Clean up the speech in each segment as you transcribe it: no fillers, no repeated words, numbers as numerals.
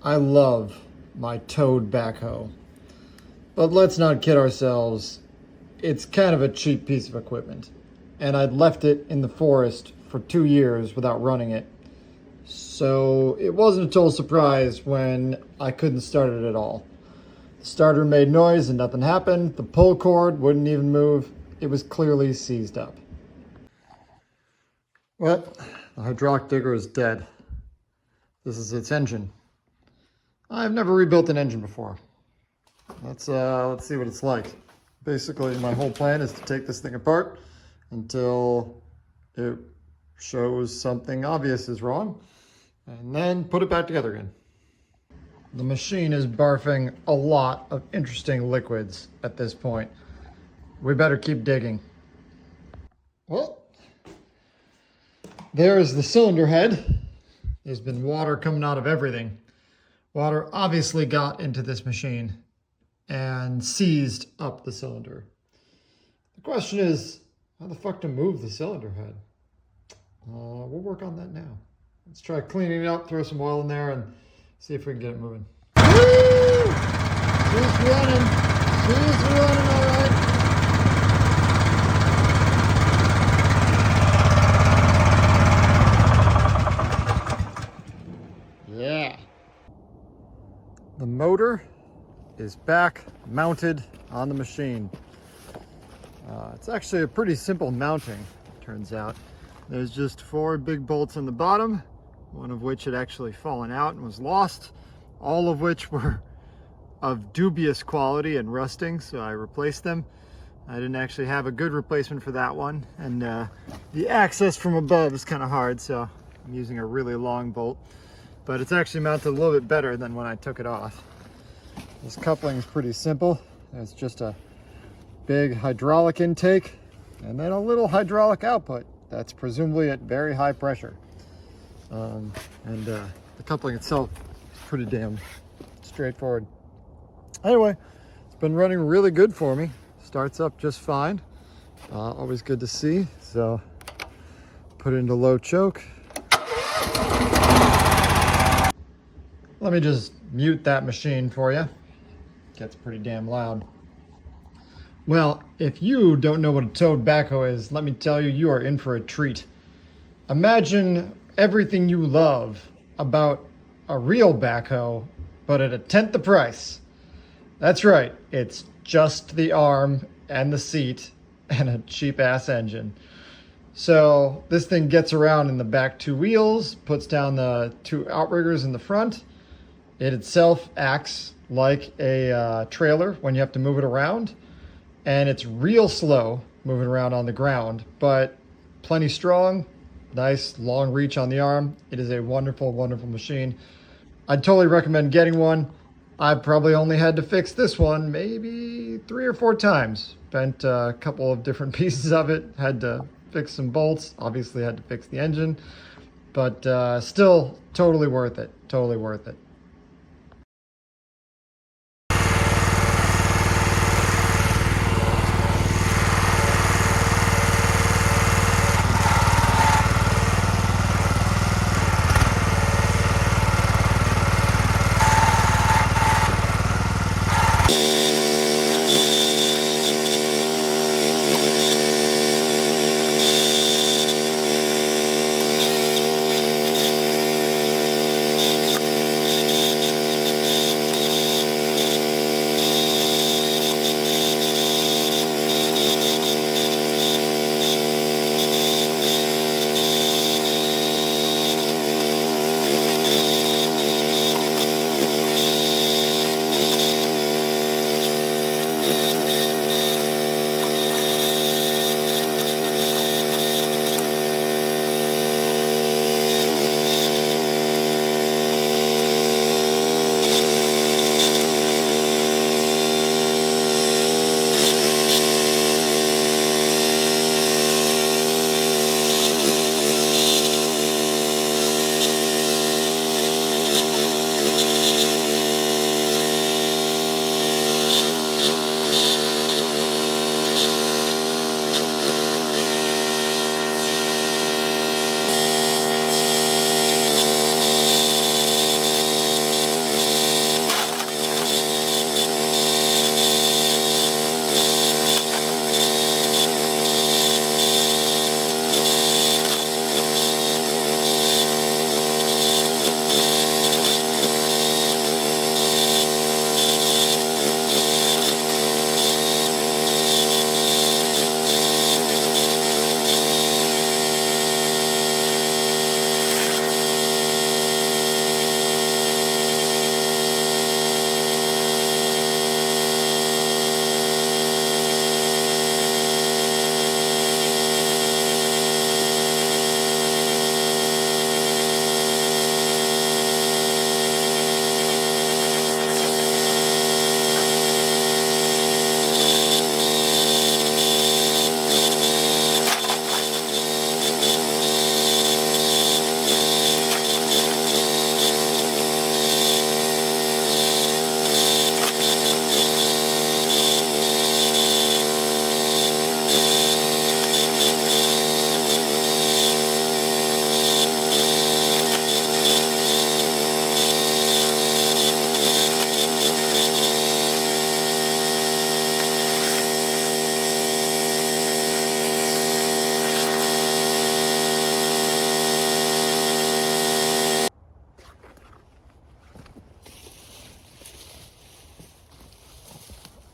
I love my towed backhoe. But let's not kid ourselves, it's kind of a cheap piece of equipment. And I'd left it in the forest for 2 years without running it. So it wasn't a total surprise when I couldn't start it at all. The starter made noise and nothing happened. The pull cord wouldn't even move. It was clearly seized up. Well, the hydraulic digger is dead. This is its engine. I've never rebuilt an engine before. Let's see what it's like. Basically, my whole plan is to take this thing apart until it shows something obvious is wrong, and then put it back together again. The machine is barfing a lot of interesting liquids at this point. We better keep digging. Well, there is the cylinder head. There's been water coming out of everything. Water obviously got into this machine and seized up the cylinder. The question is, how the fuck to move the cylinder head? We'll work on that now. Let's try cleaning it up, throw some oil in there, and see if we can get it moving. Woo! She's running. She's running, all right. Yeah. The motor is back mounted on the machine. It's actually a pretty simple mounting, it turns out. There's just 4 big bolts on the bottom, one of which had actually fallen out and was lost, all of which were of dubious quality and rusting, so I replaced them. I didn't actually have a good replacement for that one, and the access from above is kind of hard, so I'm using a really long bolt, but it's actually mounted a little bit better than when I took it off. This coupling is pretty simple. It's just a big hydraulic intake and then a little hydraulic output that's presumably at very high pressure. The coupling itself is pretty damn straightforward. Anyway, it's been running really good for me. Starts up just fine. Always good to see. So put it into low choke. Let me just mute that machine for you. Gets pretty damn loud. Well, if you don't know what a towed backhoe is, let me tell you, you are in for a treat. Imagine everything you love about a real backhoe, but at 1/10 the price. That's right, it's just the arm and the seat and a cheap ass engine. So this thing gets around in the back 2 wheels, puts down the 2 outriggers in the front. It itself acts like a trailer when you have to move it around, and it's real slow moving around on the ground, but plenty strong, nice long reach on the arm. It is a wonderful, wonderful machine. I'd totally recommend getting one. I've probably only had to fix this one maybe 3 or 4 times. Bent a couple of different pieces of it, had to fix some bolts, obviously had to fix the engine, but still totally worth it, totally worth it.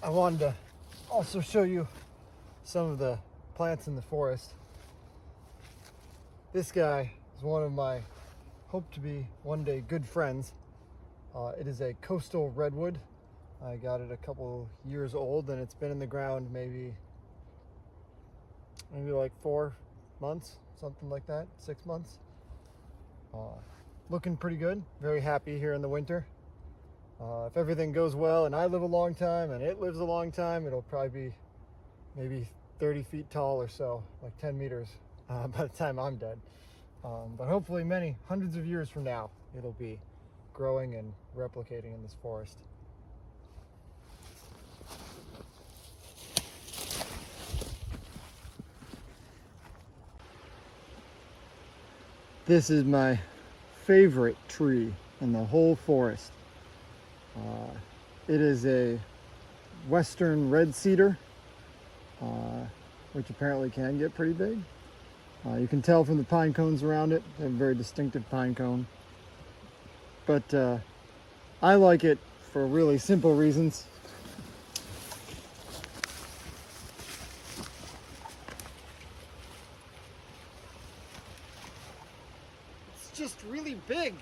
I wanted to also show you some of the plants in the forest. This guy is one of my hope to be one day good friends. It is a coastal redwood. I got it a couple years old, and it's been in the ground maybe like 4 months, something like that, 6 months. Looking pretty good. Very happy here in the winter. If everything goes well and I live a long time and it lives a long time, it'll probably be maybe 30 feet tall or so, like 10 meters by the time I'm dead. But hopefully many hundreds of years from now, it'll be growing and replicating in this forest. This is my favorite tree in the whole forest. It is a western red cedar, which apparently can get pretty big. You can tell from the pine cones around it. They have a very distinctive pine cone. But I like it for really simple reasons. It's just really big.